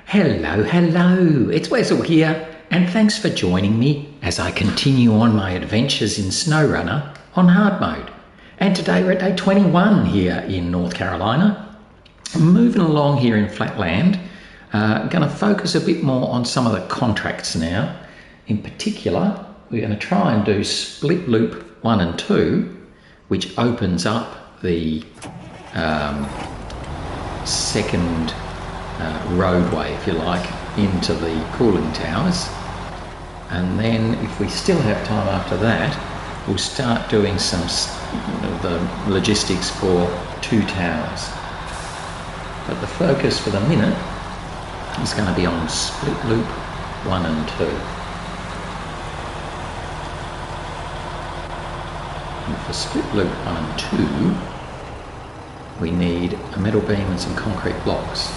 Hello, it's Wessel here, and thanks for joining me as I continue on my adventures in SnowRunner on hard mode. And today we're at day 21 here in North Carolina. I'm moving along here in Flatland. I'm going to focus a bit more on some of the contracts now. In particular, we're going to try and do split loop 1 and 2, which opens up the second roadway, if you like, into the cooling towers. And then if we still have time after that, we'll start doing some of the logistics for 2 towers. But the focus for the minute is going to be on split loop 1 and 2. And for split loop 1 and 2, we need a metal beam and some concrete blocks.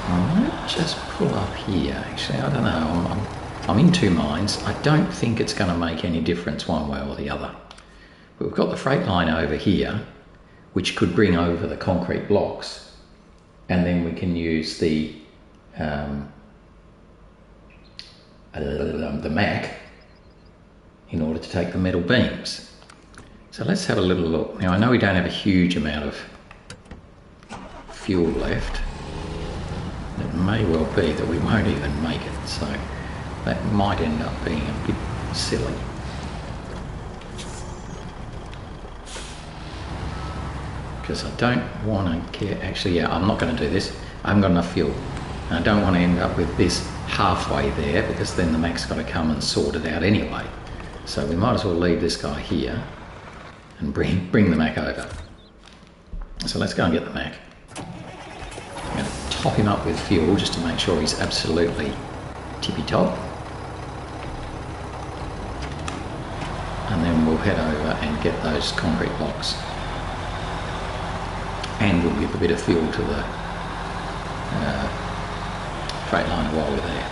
I might just pull up here. Actually, I don't know. I'm in 2 minds. I don't think it's going to make any difference one way or the other. But we've got the Freightliner over here, which could bring over the concrete blocks, and then we can use the Mack in order to take the metal beams. So let's have a little look. Now I know we don't have a huge amount of fuel left. It may well be that we won't even make it, so that might end up being a bit silly. Because I don't want to get, actually, yeah, I'm not going to do this. I haven't got enough fuel. And I don't want to end up with this halfway there, because then the Mack's got to come and sort it out anyway. So we might as well leave this guy here and bring the Mack over. So let's go and get the Mack. I'm going to top him up with fuel just to make sure he's absolutely tippy-top. And then we'll head over and get those concrete blocks. And we'll give a bit of fuel to the Freightliner while we're there.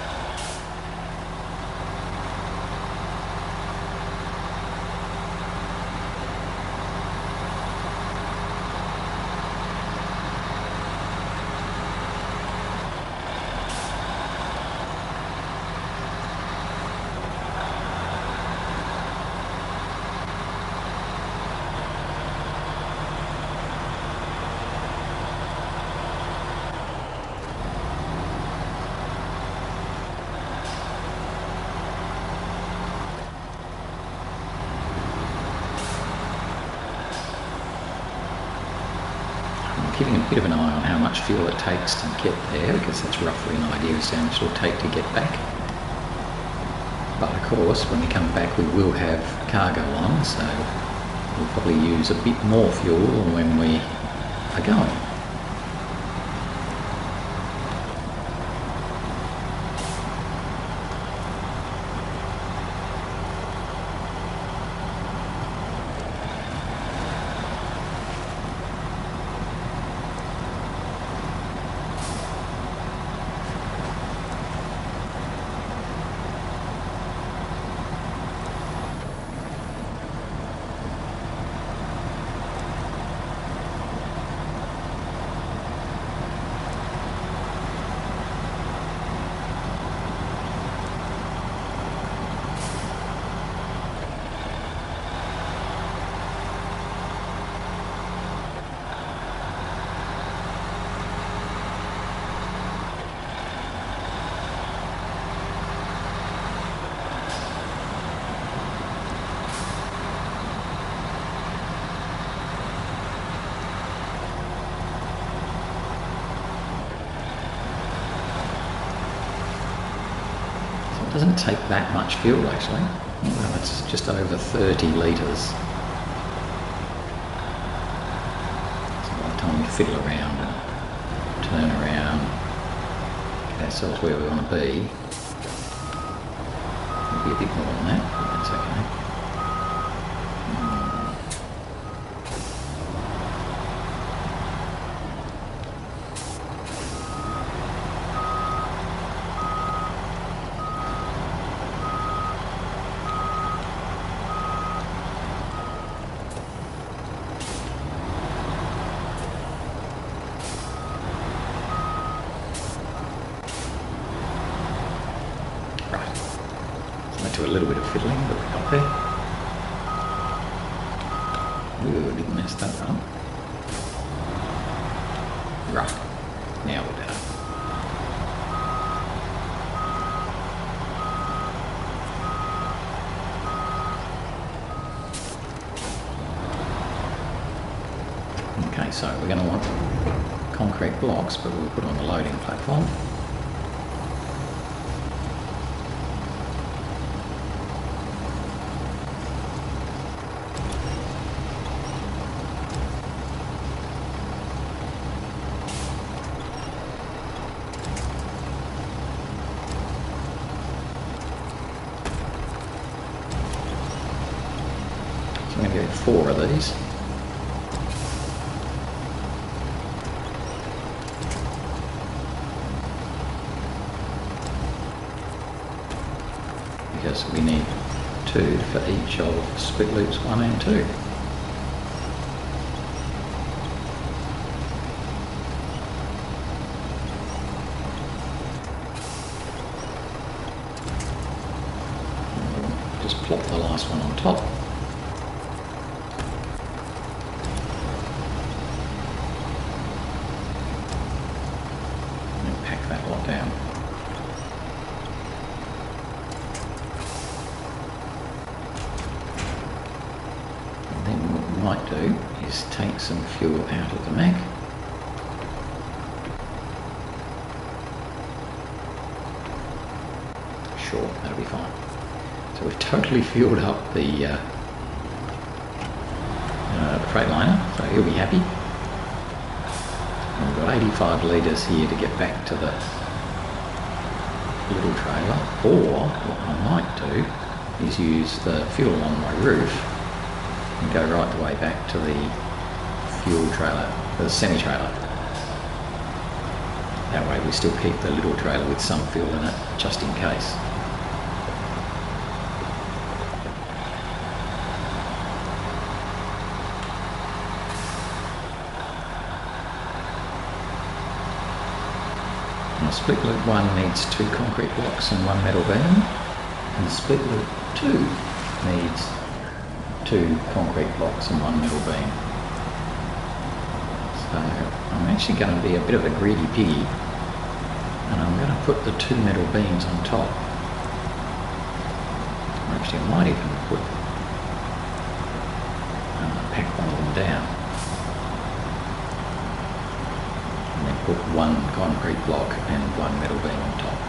Keeping a bit of an eye on how much fuel it takes to get there, because that's roughly an idea of how much it'll take to get back. But of course, when we come back, we will have cargo on, so we'll probably use a bit more fuel when we are going. It doesn't take that much fuel actually. Well, it's just over 30 litres. So by the time we fiddle around and turn around, get ourselves where we want to be, it'll be a bit more than that, but that's okay. little bit of fiddling, but we got there. Ooh, didn't mess that up. Right, now we're better. Okay, so we're going to want concrete blocks, but we'll put on the loading platform. So I'm going to get 4 of these. Because we need 2 for each of split loops 1 and 2. Just plop the last one on top. And pack that lot down. Might do is take some fuel out of the Mack. Sure, that'll be fine. So we've totally fueled up the Freightliner, so he'll be happy. And we've got 85 litres here to get back to the little trailer, or what I might do is use the fuel on my roof and go right the way back to the fuel trailer, the semi-trailer. That way we still keep the little trailer with some fuel in it, just in case. Now split loop 1 needs 2 concrete blocks and 1 metal beam, and split loop 2 needs 2 concrete blocks and 1 metal beam. So I'm actually going to be a bit of a greedy piggy, and I'm going to put the 2 metal beams on top. Or actually I might even put pack one of them down, and then put 1 concrete block and 1 metal beam on top.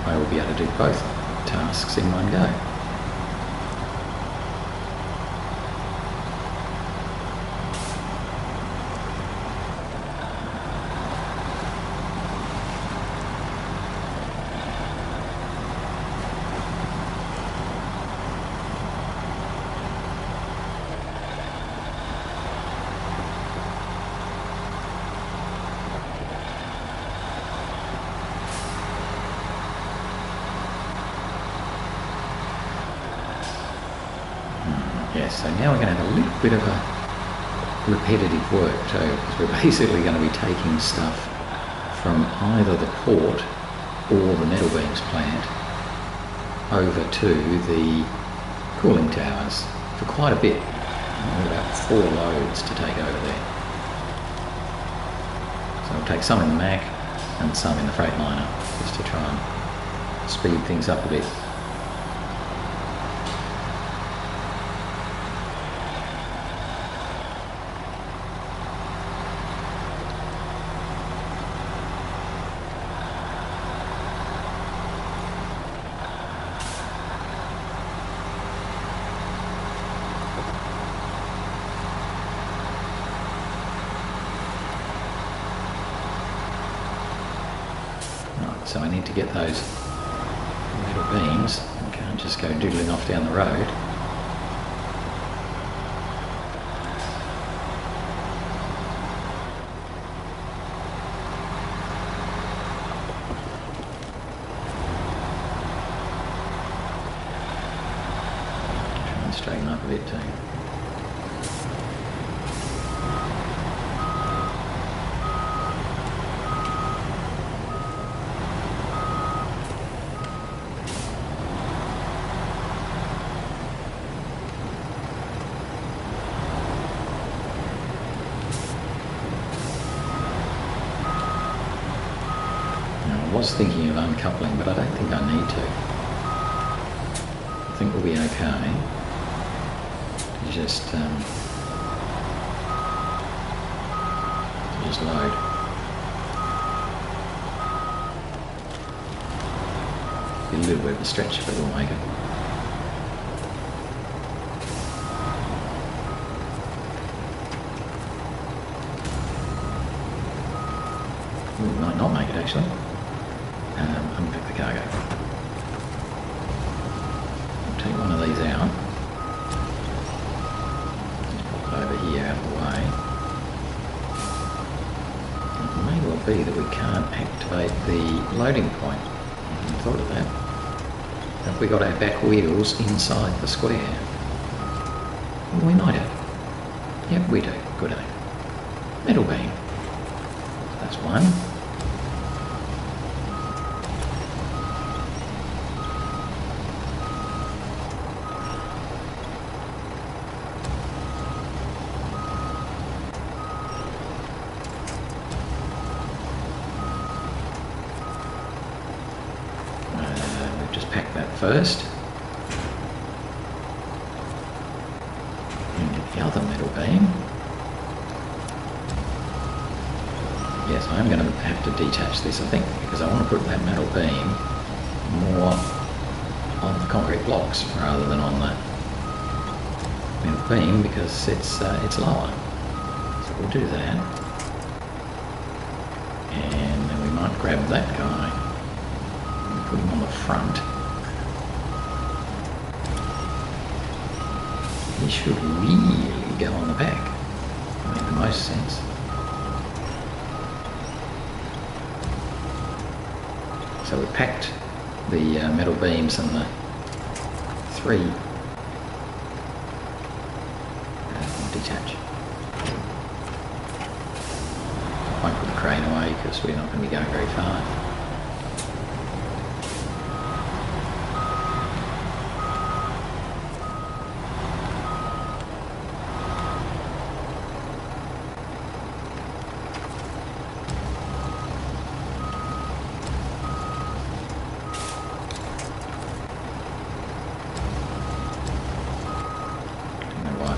I will be able to do both tasks in one go. Yes, so now we're going to have a little bit of a repetitive work too, because we're basically going to be taking stuff from either the port or the metal beams plant over to the cooling towers for quite a bit. We've about 4 loads to take over there. So we'll take some in the Mack and some in the Freightliner, just to try and speed things up a bit. So I need to get those metal beams. I can't just go doodling off down the road. Try and straighten up a bit too. was thinking of uncoupling, but I don't think I need to. I think we'll be okay. Just load. Be a little bit of a stretch, but we'll make it. We might not make it actually. Unpack the cargo. I'll take one of these out. Pop it over here out of the way. It may well be that we can't activate the loading point. I hadn't thought of that. Have we got our back wheels inside the square? Well, we might have. Yep, we do. Good day. Metal beam. That's one. Pack that first. And get the other metal beam. Yes, I'm going to have to detach this, I think, because I want to put that metal beam more on the concrete blocks rather than on the metal beam, because it's lower. So we'll do that. And then we might grab that guy and put him on the front. He should really go on the back. I mean, the most sense. So we packed the metal beams and the three. Detach. I won't put the crane away because we're not going to be going very far.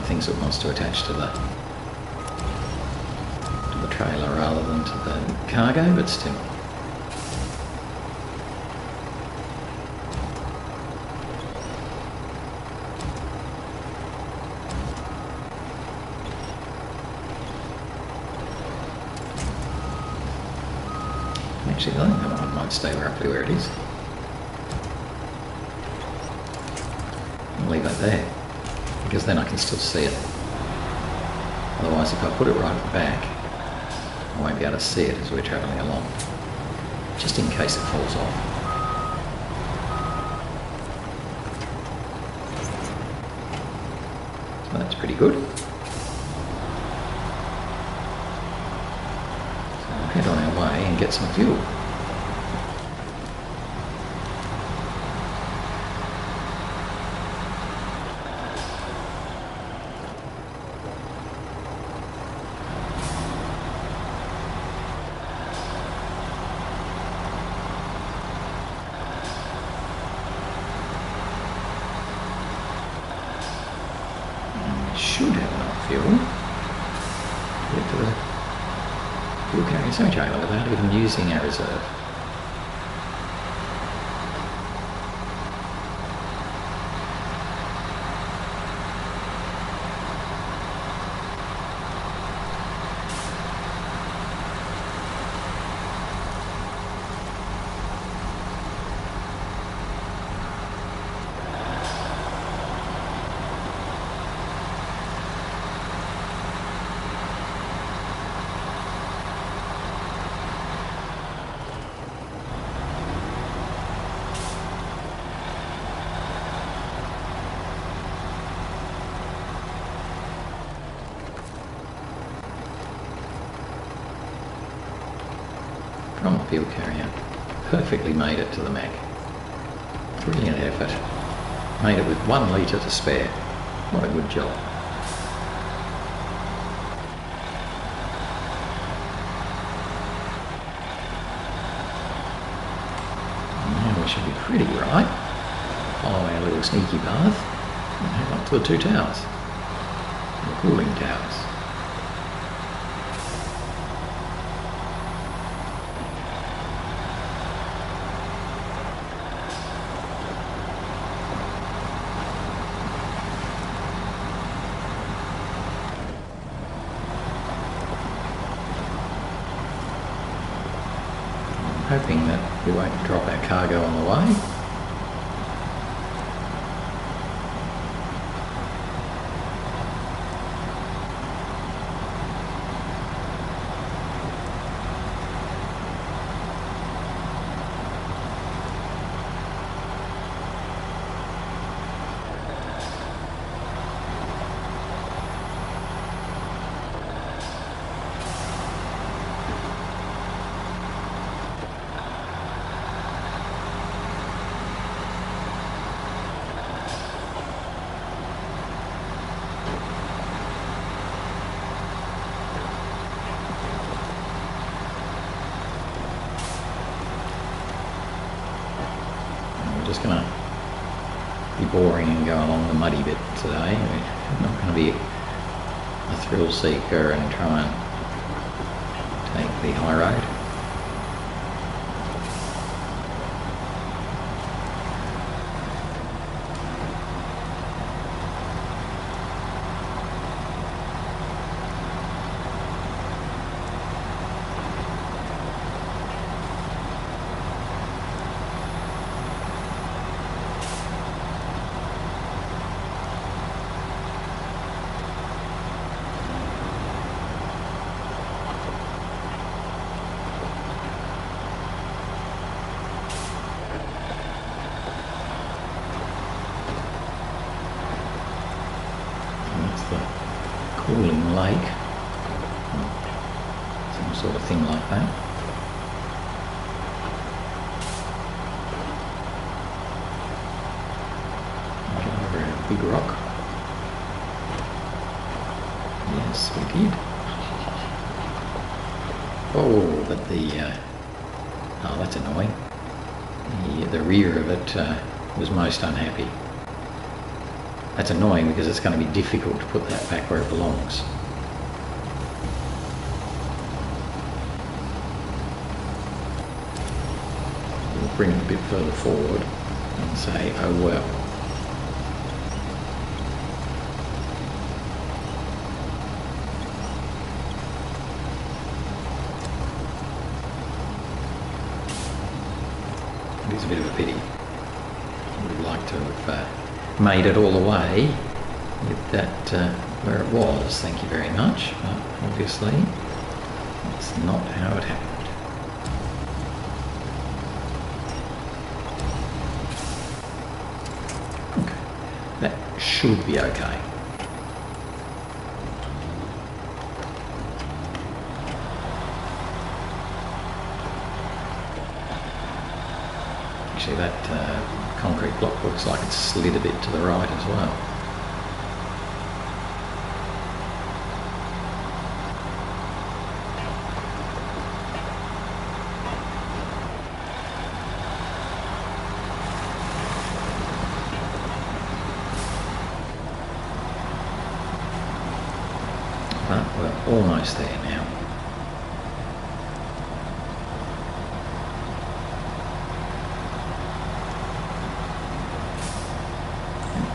Things it wants to attach to the trailer rather than to the cargo, but still. Actually, I think that one might stay roughly where it is. I'll leave that there, because then I can still see it. Otherwise, if I put it right at the back, I won't be able to see it as we're travelling along, just in case it falls off. So that's pretty good. So we'll head on our way and get some fuel. Should have enough fuel to get to the fuel carrier semi-trailer without even using our reserve. From the fuel carrier, perfectly made it to the Mack. Brilliant effort. Made it with 1 litre to spare. What a good job. should be pretty right. Follow our little sneaky path and head up to the two towers, the cooling towers. Hoping that we won't drop our cargo on the way. Just going to be boring and go along the muddy bit today. We're not going to be a thrill seeker and try and take the high road. Cooling lake, some sort of thing like that. Over a big rock. Yes, we did. Oh, but oh, that's annoying. The rear of it was most unhappy. That's annoying because it's going to be difficult to put that back where it belongs. We'll bring it a bit further forward and say, oh well. It is a bit of a pity. We'd like to have made it all the way with that where it was, thank you very much, but obviously that's not how it happened. Okay, that should be okay. Actually that concrete block looks like it's slid a bit to the right as well. But we're almost there now.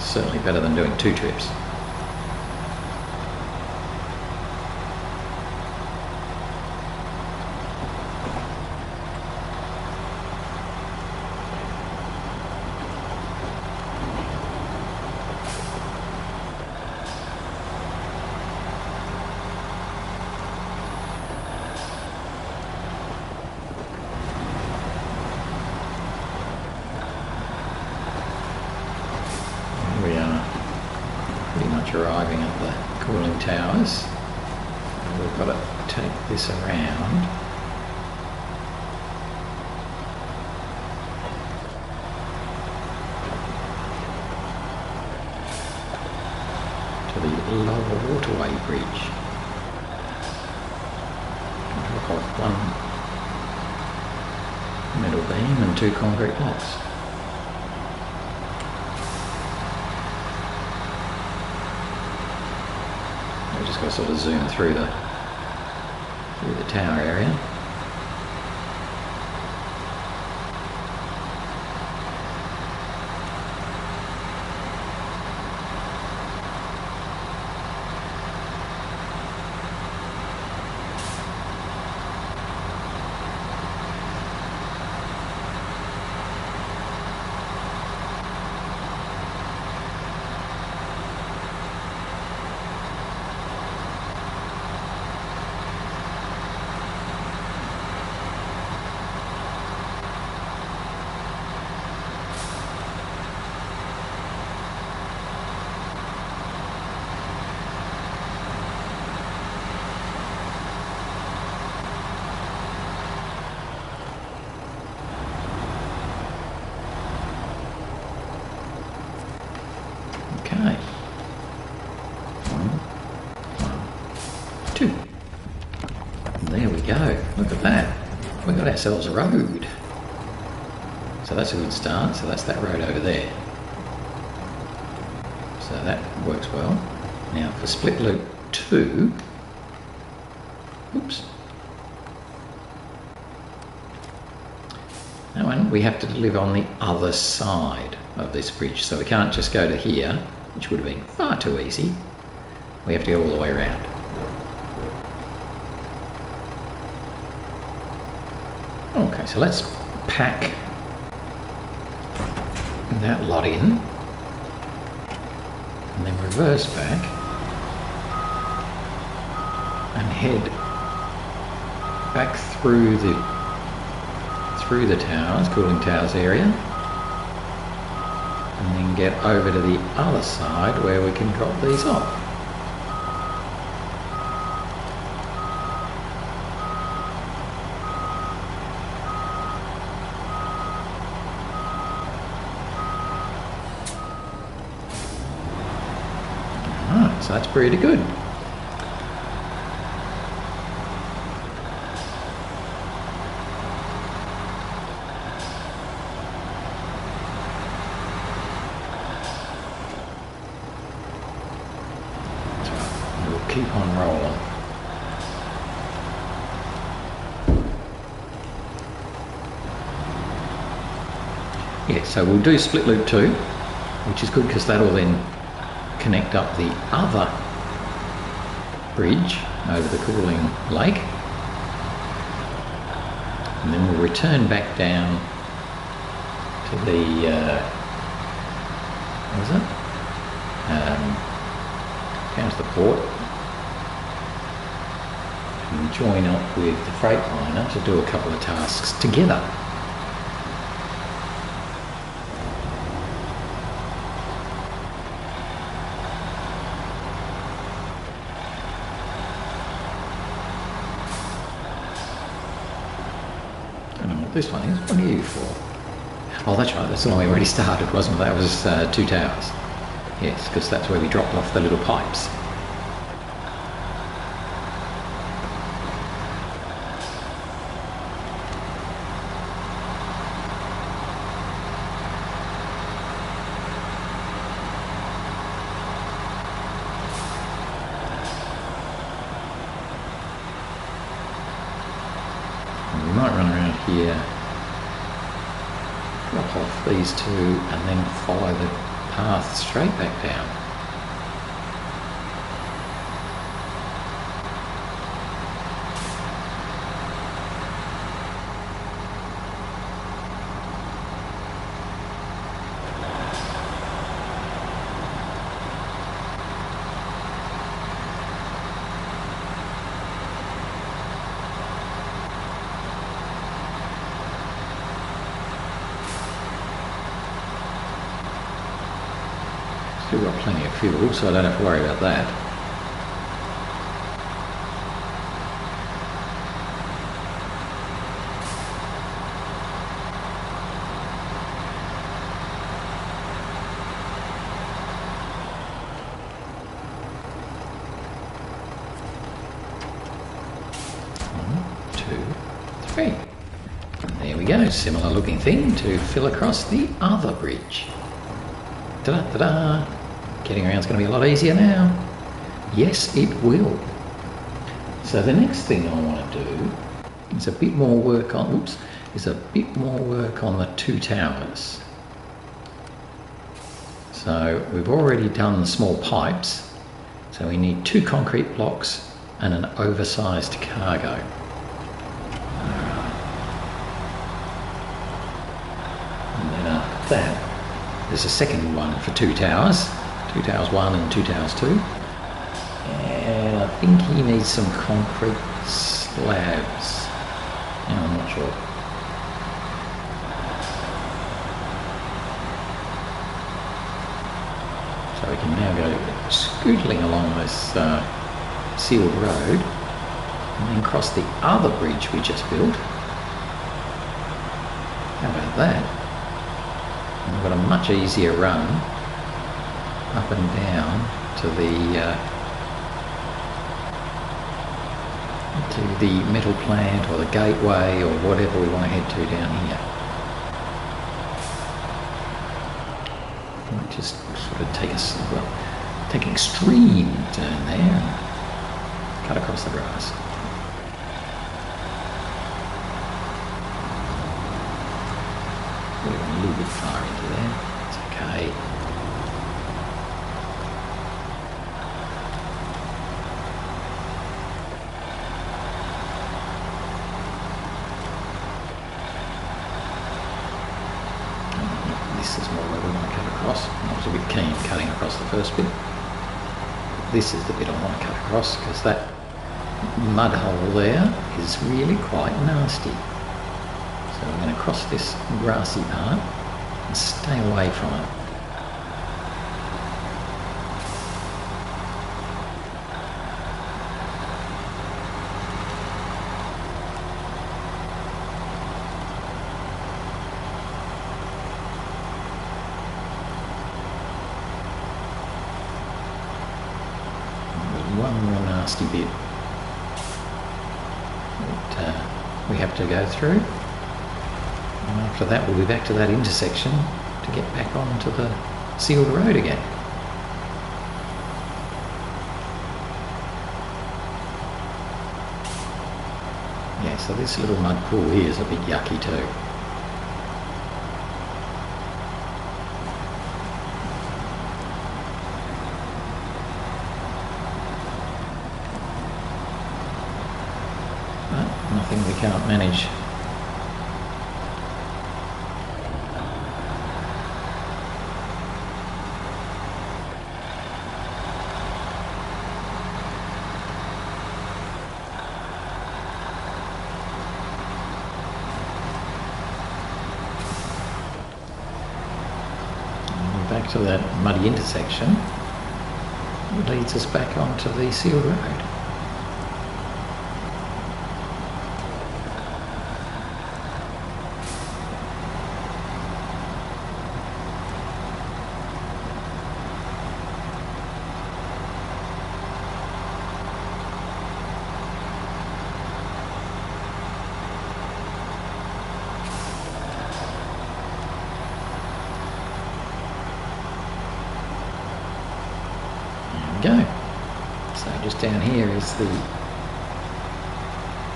Certainly better than doing two trips. Arriving at the cooling towers. We've got to take this around. To the lower waterway bridge. Drop off one metal beam and two concrete blocks. just got to sort of zoom through the tower area. Okay. 1, 2. There we go. Look at that. We got ourselves a road. So that's a good start. So that's that road over there. So that works well. Now for split loop 2. Oops. That one we have to live on the other side of this bridge. So we can't just go to here, which would have been far too easy. We have to go all the way around. Okay, so let's pack that lot in and then reverse back and head back through the towers, cooling towers area, and then get over to the other side where we can drop these off. Alright, so that's pretty good. Keep on rolling. Yeah, so we'll do split loop 2, which is good because that'll then connect up the other bridge over the cooling lake, and then we'll return back down to the what was it? Down to the port and join up with the Freightliner to do a couple of tasks together. I don't know what this one is. What are you for? Oh, that's right. That's the one we already started, wasn't it? That was 2 towers. Yes, because that's where we dropped off the little pipes. And we might run around here, drop off these 2, and then follow the path straight back down. Still got plenty of fuel, so I don't have to worry about that. One, 2, 3. And there we go, similar looking thing to fill across the other bridge. Ta-da, ta-da! Getting around's going to be a lot easier now. Yes, it will. So the next thing I want to do is a bit more work on, the two towers. So we've already done the small pipes, so we need 2 concrete blocks and an oversized cargo. And then after that, there's a second one for 2 towers, 2 towers 1 and 2 towers 2. And I think he needs some concrete slabs. No, I'm not sure. So we can now go scootling along this sealed road and then cross the other bridge we just built. How about that? And we've got a much easier run up and down to the metal plant or the gateway or whatever we want to head to down here. Might just sort of take an extreme turn there and cut across the grass. We're a little bit far into there. It's okay. This is more where we want to cut across. I was a bit keen cutting across the first bit. This is the bit I want to cut across because that mud hole there is really quite nasty. So we're going to cross this grassy part and stay away from it. One more nasty bit that we have to go through, and after that we'll be back to that intersection to get back onto the sealed road again. Yeah, so this little mud pool here is a bit yucky too. Nothing we can't manage. And back to that muddy intersection, it leads us back onto the sealed road. Go. So just down here is the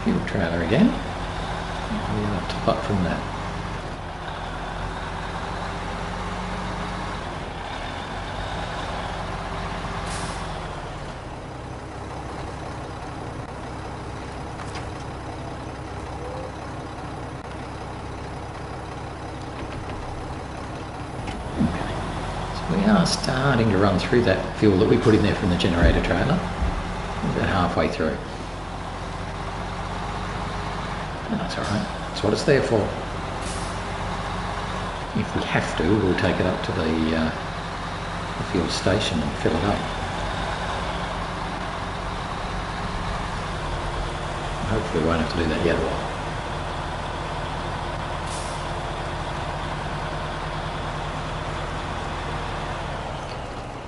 fuel trailer again. We're going to top up from that. We are starting to run through that fuel that we put in there from the generator trailer. We're about halfway through. That's alright, that's what it's there for. If we have to, we'll take it up to the fuel station and fill it up. Hopefully we won't have to do that yet a while.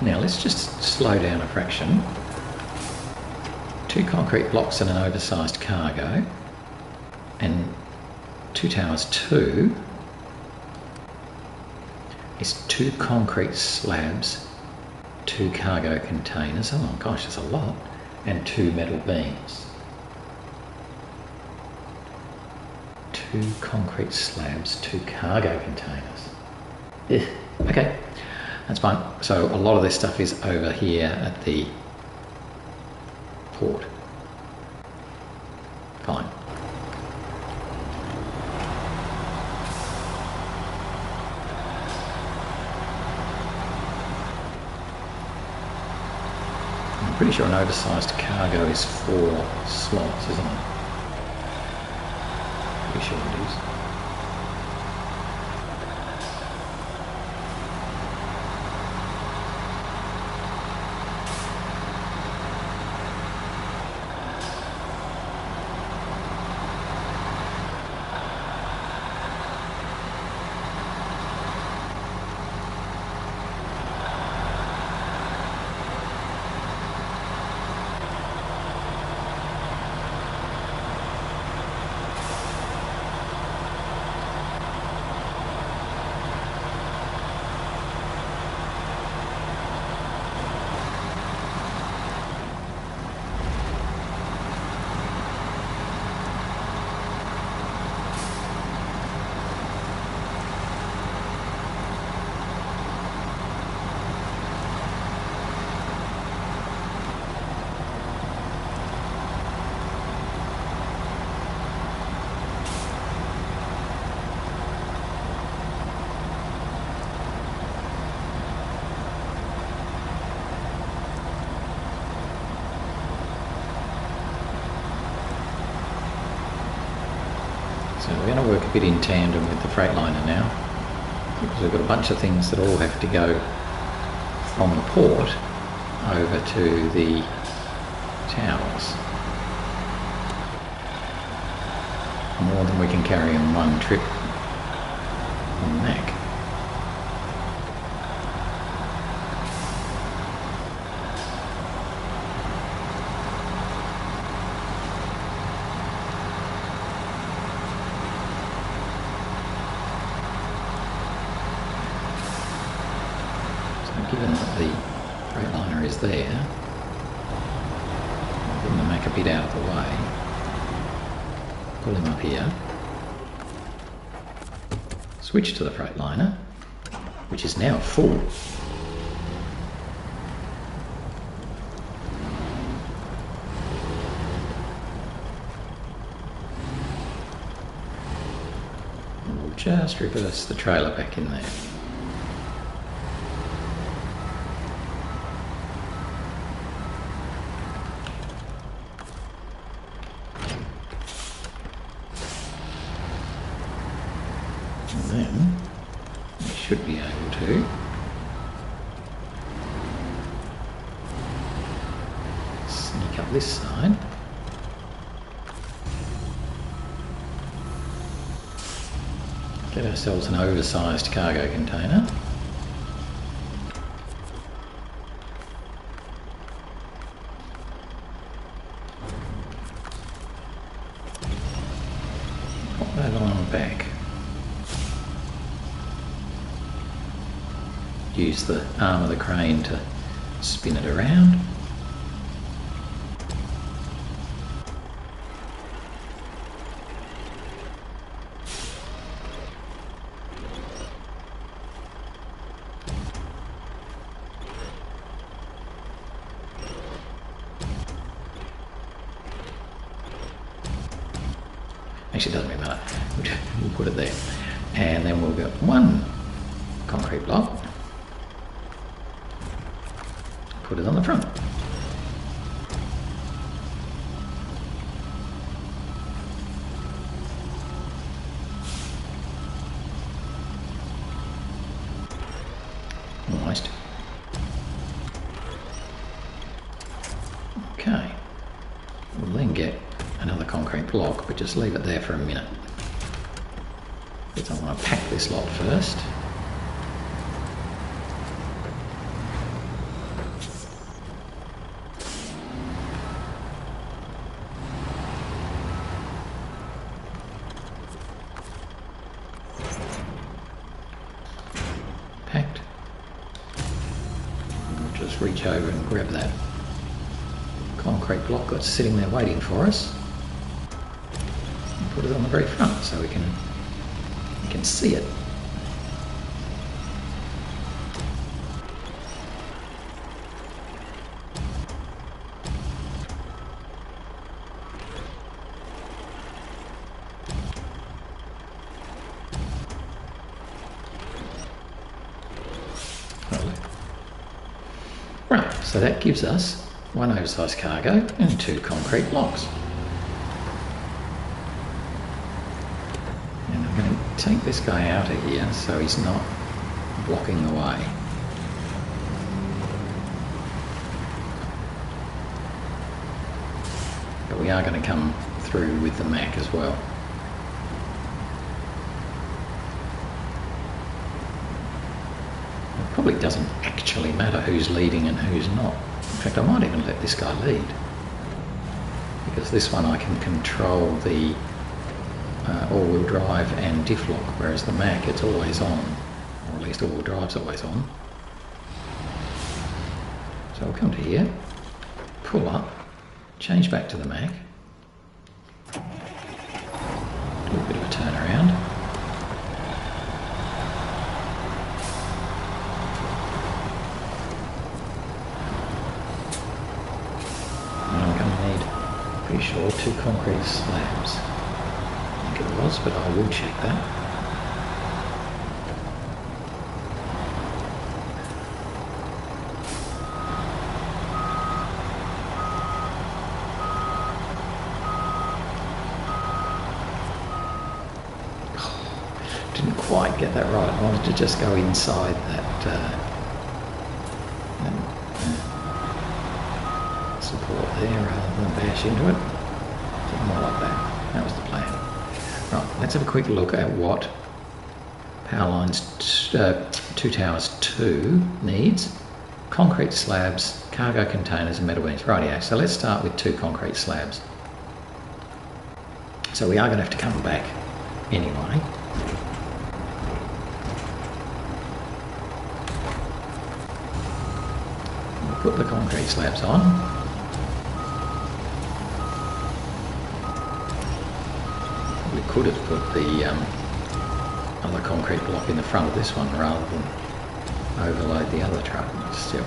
Now let's just slow down a fraction. 2 concrete blocks and an oversized cargo, and 2 towers 2 is 2 concrete slabs 2 cargo containers, oh my gosh, that's a lot, and 2 metal beams. 2 concrete slabs, 2 cargo containers. Yeah, okay, that's fine. So a lot of this stuff is over here at the port. Fine. I'm pretty sure an oversized cargo is 4 slots, isn't it? Pretty sure it is. So we're going to work a bit in tandem with the Freightliner now, because we've got a bunch of things that all have to go from the port over to the towers. More than we can carry on one trip on Mack. Given that the Freightliner is there, I'm going to make a bit out of the way, pull him up here, switch to the Freightliner, which is now full. And we'll just reverse the trailer back in there. And then we should be able to sneak up this side. Get ourselves an oversized cargo container. Pop that on back. Use the arm of the crane to spin it around. Actually, it doesn't really matter. We'll put it there. And then we'll get one concrete block. Put it on the front. Almost. Okay. We'll then get another concrete block, but just leave it there for a minute. Because I want to pack this lot first. just reach over and grab that concrete block that's sitting there waiting for us and put it on the very front so we can see it. Right, so that gives us one oversized cargo and 2 concrete blocks. And I'm going to take this guy out of here so he's not blocking the way. But we are going to come through with the Mack as well. It probably doesn't actually matter who's leading and who's not. In fact, I might even let this guy lead, because this one I can control the all-wheel drive and diff lock, whereas the Mack, it's always on, or at least all-wheel drive's always on. So I'll come to here, pull up, change back to the Mack, do a bit of a turnaround. Pretty sure 2 concrete slabs. I think it was, but I will check that. Didn't quite get that right. I wanted to just go inside that support there rather than bash into it. Something more like that. That was the plan. Right, let's have a quick look at what power lines 2 towers 2 needs. Concrete slabs, cargo containers and metal beams. Rightio, so let's start with 2 concrete slabs. So we are going to have to come back anyway. We'll put the concrete slabs on. We could have put the other concrete block in the front of this one rather than overload the other truck, but still,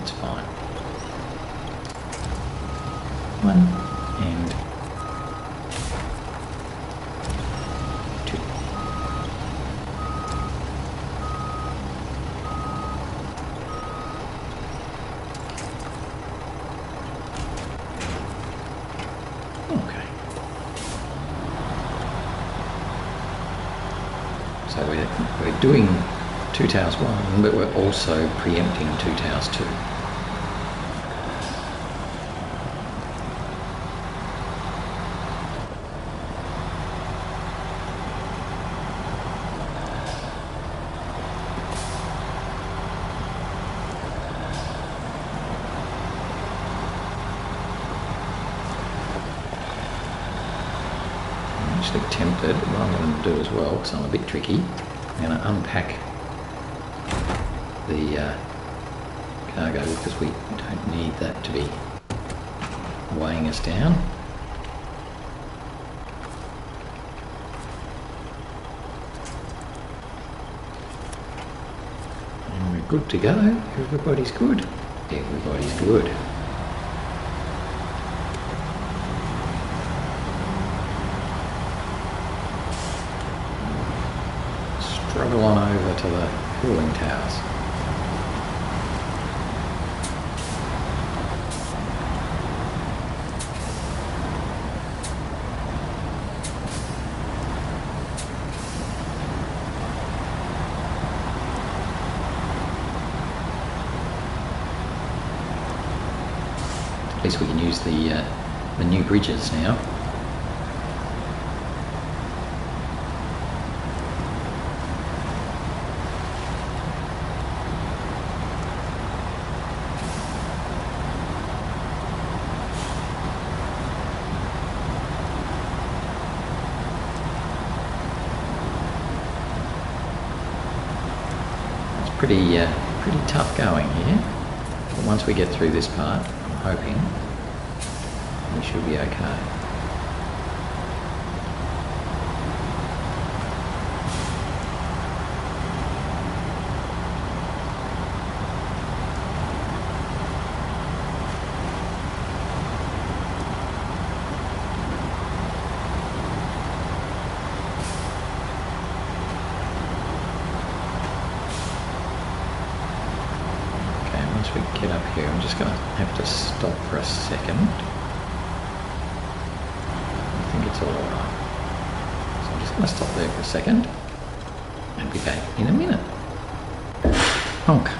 it's fine. 1 and 2. Okay. So we're doing 2 towers 1, but we're also preempting 2 towers 2. I'm actually tempted, what I'm going to do as well, because I'm a bit tricky, I'm going to unpack the cargo because we don't need that to be weighing us down. And we're good to go. Everybody's good. Everybody's good. Struggle on over to the cooling towers. At least we can use the new bridges now. Pretty Pretty tough going here, but once we get through this part, I'm hoping we should be okay. Once we get up here, I'm just going to have to stop for a second. I think it's all alright. So I'm just going to stop there for a second and be back in a minute. Okay,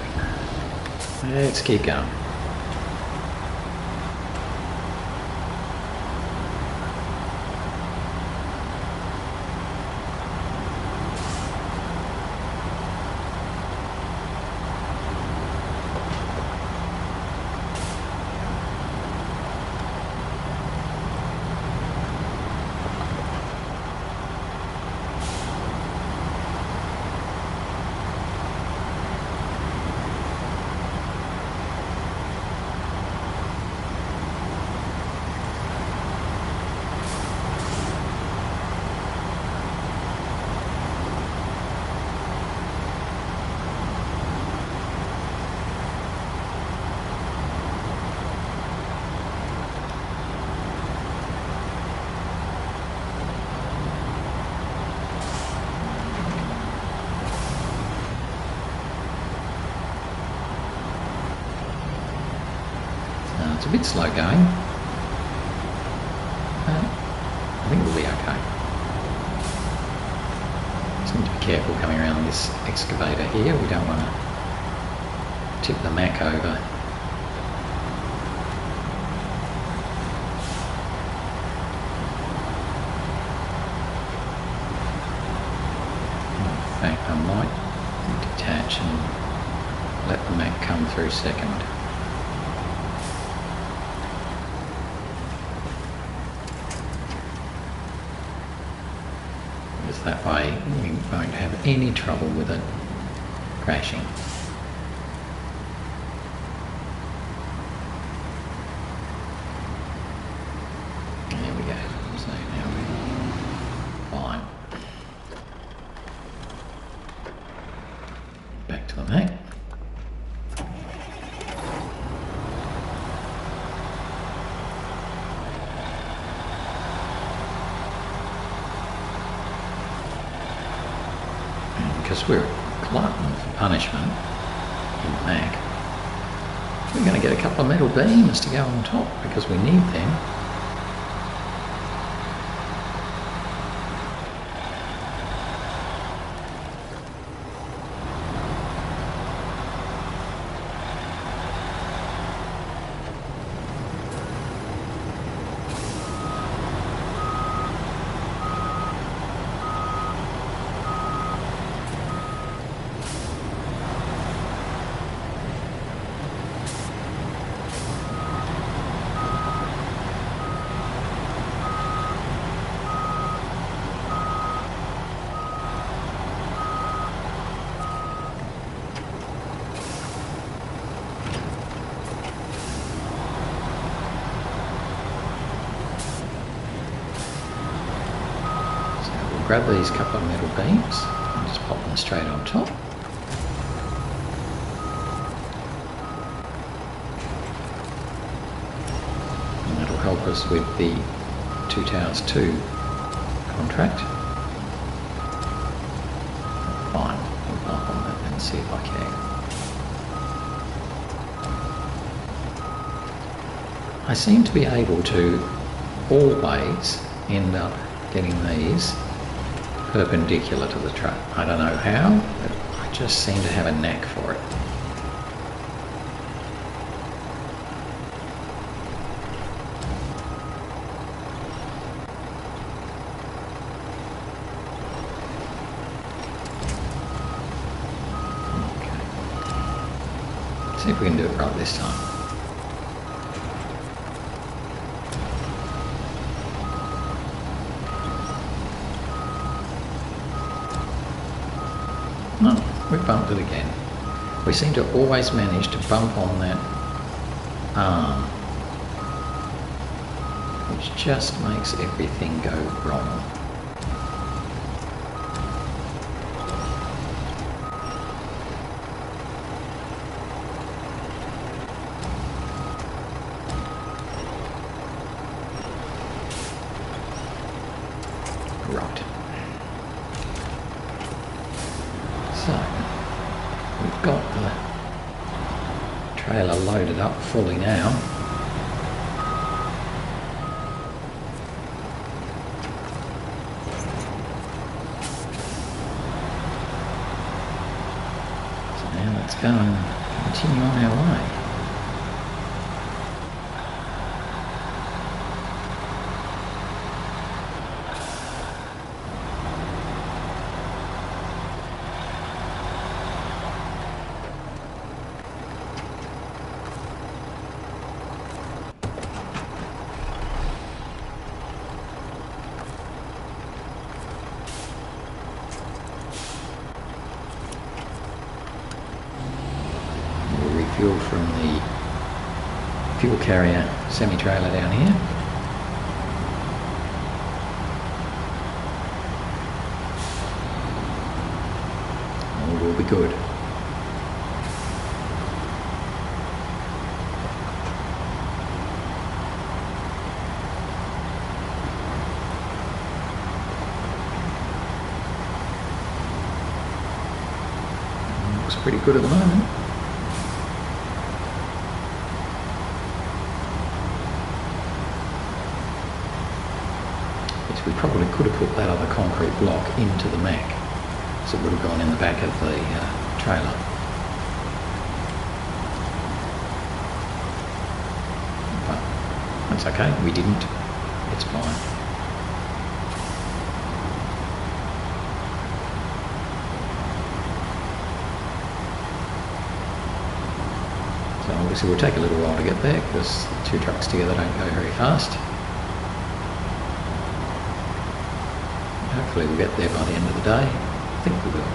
let's keep going. It's a bit slow going, but I think we'll be okay. Just need to be careful coming around this excavator here. We don't want to tip the Mack over. In fact, I might detach and let the Mack come through second. That way we won't have any trouble with it crashing. There we go. So now we're fine. Back to the Mack. Because we're a glutton for punishment in Mack, we're going to get a couple of metal beams to go on top because we need them. Grab these couple of metal beams and just pop them straight on top. And that'll help us with the 2 Towers 2 contract. Fine, we'll bump on that and see if I can. I seem to be able to always end up getting these perpendicular to the truck. I don't know how, but I just seem to have a knack for it. Okay. See if we can do it right this time. No, we bumped it again. We seem to always manage to bump on that arm, which just makes everything go wrong. Right. So, we've got the trailer loaded up fully now. So now let's go and continue on our way. Fuel from the fuel carrier semi-trailer down here. All will be good. Looks pretty good at the moment. We probably could have put that other concrete block into the Mack, so it would have gone in the back of the trailer. But that's okay, we didn't. It's fine. So obviously we'll take a little while to get there because two trucks together don't go very fast. Hopefully we'll get there by the end of the day. I think we will.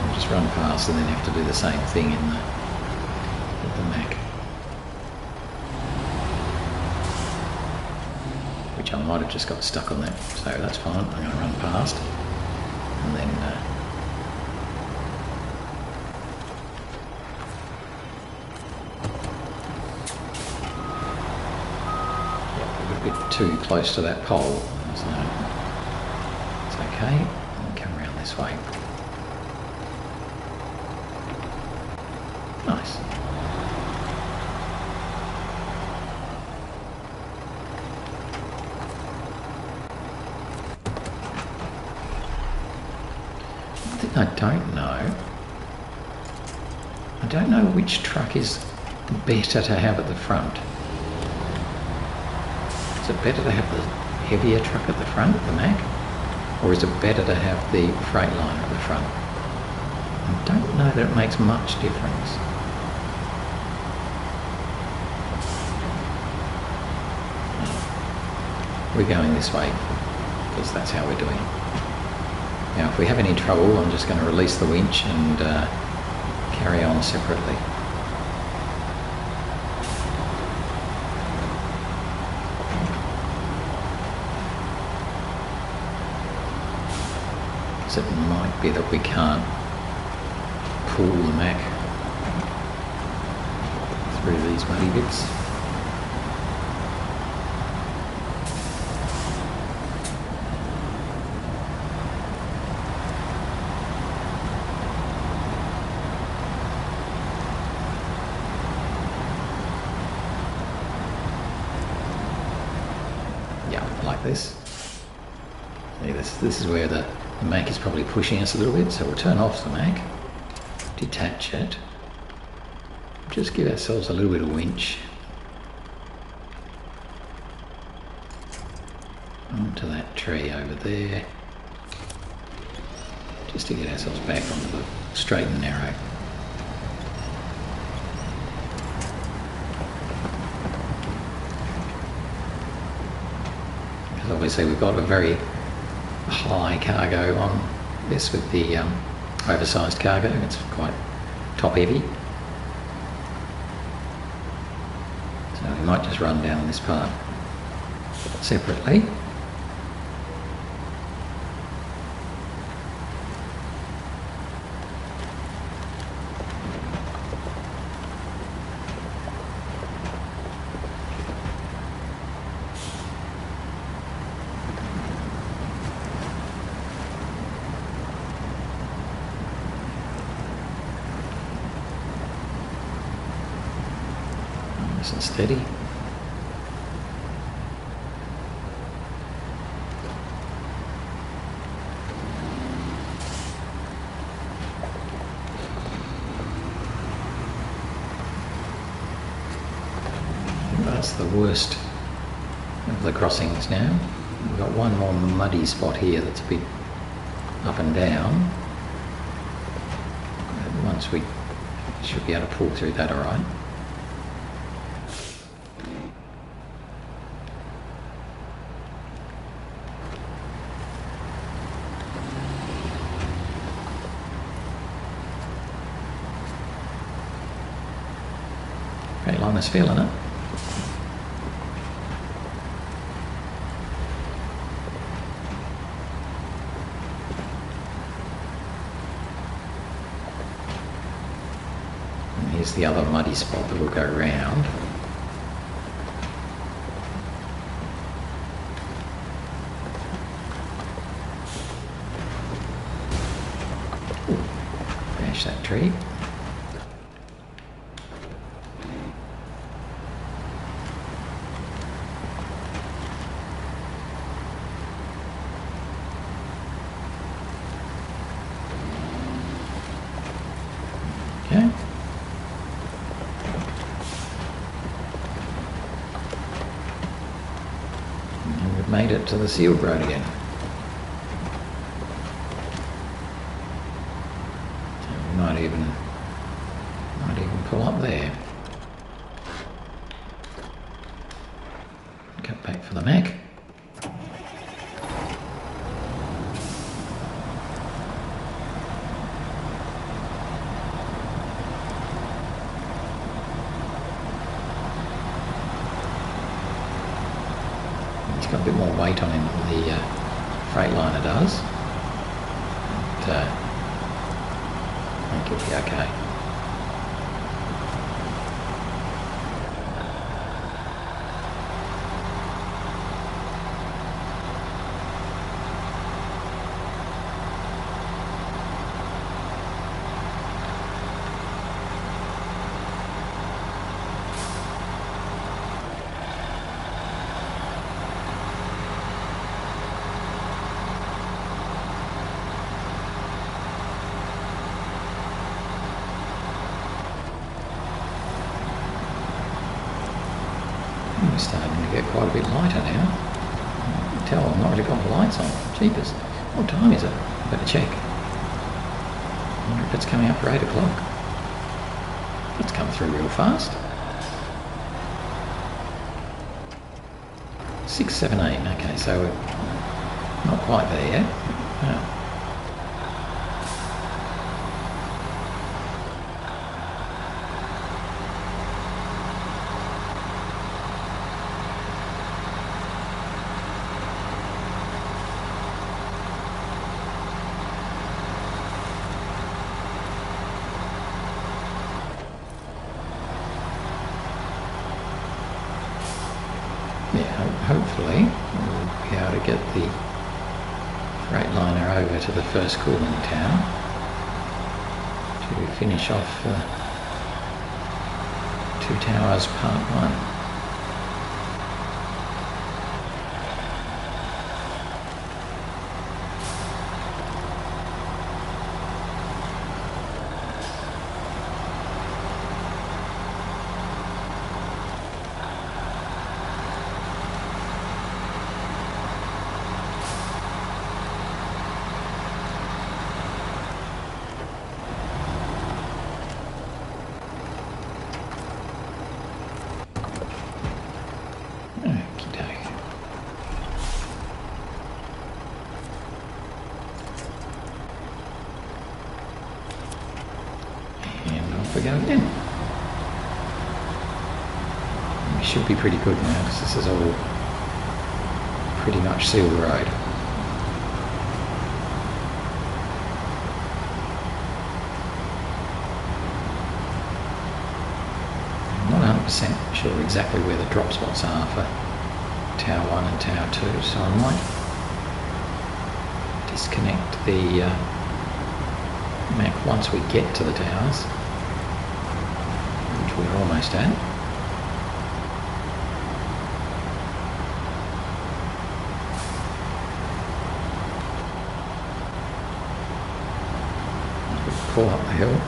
We'll just run past and then have to do the same thing in the Mack. Which I might have just got stuck on that, so that's fine. I'm going to run past and then yeah, a bit too close to that pole, so it's okay. I'll come around this way. Nice. I don't know which truck is better to have at the front. Is it better to have the heavier truck at the front, the Mack? Or is it better to have the Freightliner at the front? I don't know that it makes much difference. We're going this way because that's how we're doing it. Now if we have any trouble, I'm just going to release the winch and carry on separately. So it might be that we can't pull the Mack through these muddy bits. Like this. See, this is where the Mack is probably pushing us a little bit, so we'll turn off the Mack, detach it, just give ourselves a little bit of winch onto that tree over there, just to get ourselves back onto the straight and narrow. because obviously we've got a very high cargo on this with the oversized cargo. It's quite top heavy. So we might just run down this part separately. Nice and steady. That's the worst of the crossings now. We've got one more muddy spot here that's a bit up and down. And once we should be able to pull through that alright. Freightliner's feeling it. And here's the other muddy spot that will go round. Ooh, bash that tree. Okay. And we've made it to the sealed road again. So we might even pull up there. Cut back for the Mack. It's got a bit more weight on him than the Freightliner does. But, I think it'll be okay. We're starting to get quite a bit lighter now. You can tell I've not really got the lights on. Jeepers. What time is it? I better check. I wonder if it's coming up for 8 o'clock. It's come through real fast. 6:17. Okay, so we're not quite there yet. Oh. Yeah, hopefully we'll be able to get the Freightliner over to the first cooling tower to finish off Two Towers Part 1. off we go again. We should be pretty good now because this is all pretty much sealed road. I'm not 100% sure exactly where the drop spots are for Tower 1 and Tower 2, so I might disconnect the Mack once we get to the towers, which we're almost at. We pull up the hill.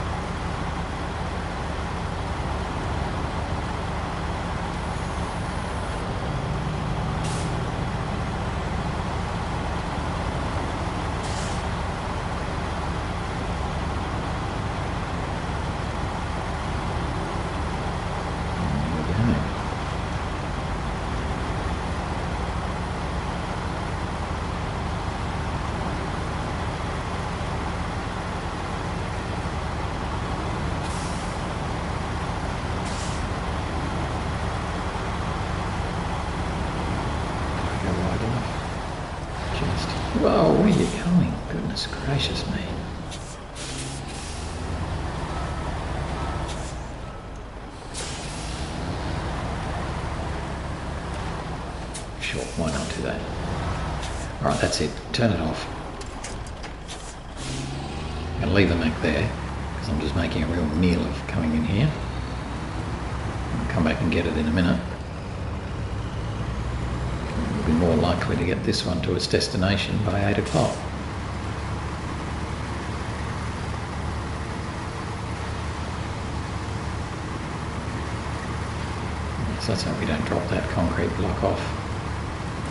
Whoa, where are you going? Goodness gracious me. Sure, why not do that? Alright, that's it. Turn it off. I'm going to leave the Mack there because I'm just making a real meal of coming in here. I'll come back and get it in a minute. Be more likely to get this one to its destination by 8 o'clock. So that's how we don't drop that concrete block off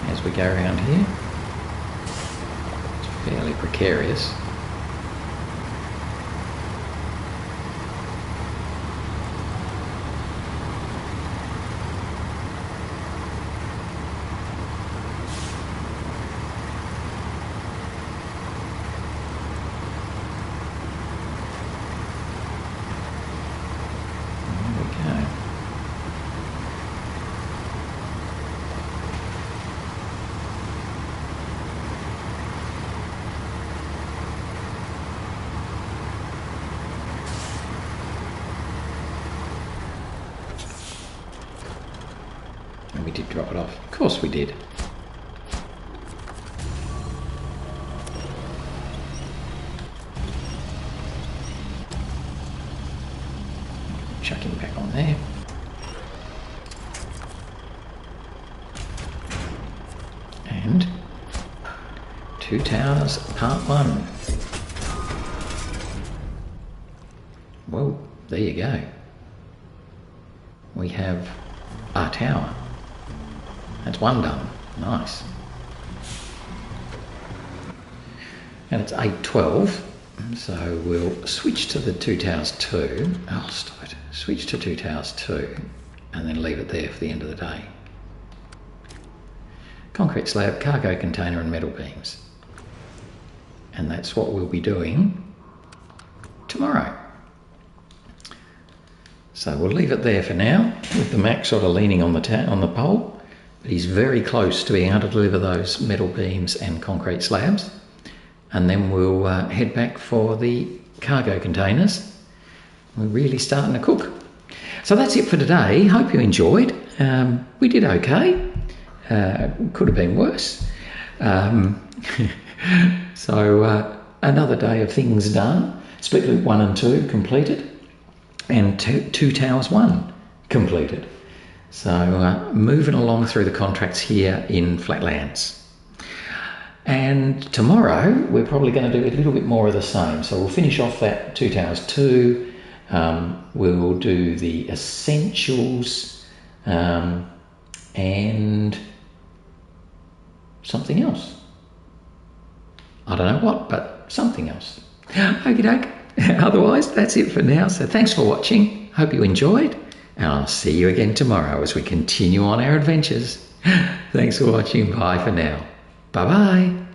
as we go around here. It's fairly precarious. We did drop it off. Of course we did. Chuck him back on there. And 2 towers, part 1. Well, there you go. We have our tower. That's 1 done. Nice. And it's 8:12, so we'll switch to the 2 towers 2. Oh, stop it. Switch to 2 towers 2 and then leave it there for the end of the day. Concrete slab, cargo container and metal beams. And that's what we'll be doing tomorrow. So we'll leave it there for now with the Mack sort of leaning on the pole. But he's very close to being able to deliver those metal beams and concrete slabs. And then we'll head back for the cargo containers. We're really starting to cook. So that's it for today. Hope you enjoyed. We did okay. Could have been worse. So another day of things done. Split loop 1 and 2 completed. And 2 towers 1 completed. So moving along through the contracts here in Flatlands. And tomorrow we're probably going to do a little bit more of the same. So we'll finish off that 2 towers 2. We'll do the essentials and something else. I don't know what, but something else. Okie doke. Otherwise, that's it for now. So thanks for watching. Hope you enjoyed. And I'll see you again tomorrow as we continue on our adventures. Thanks for watching. Bye for now. Bye-bye.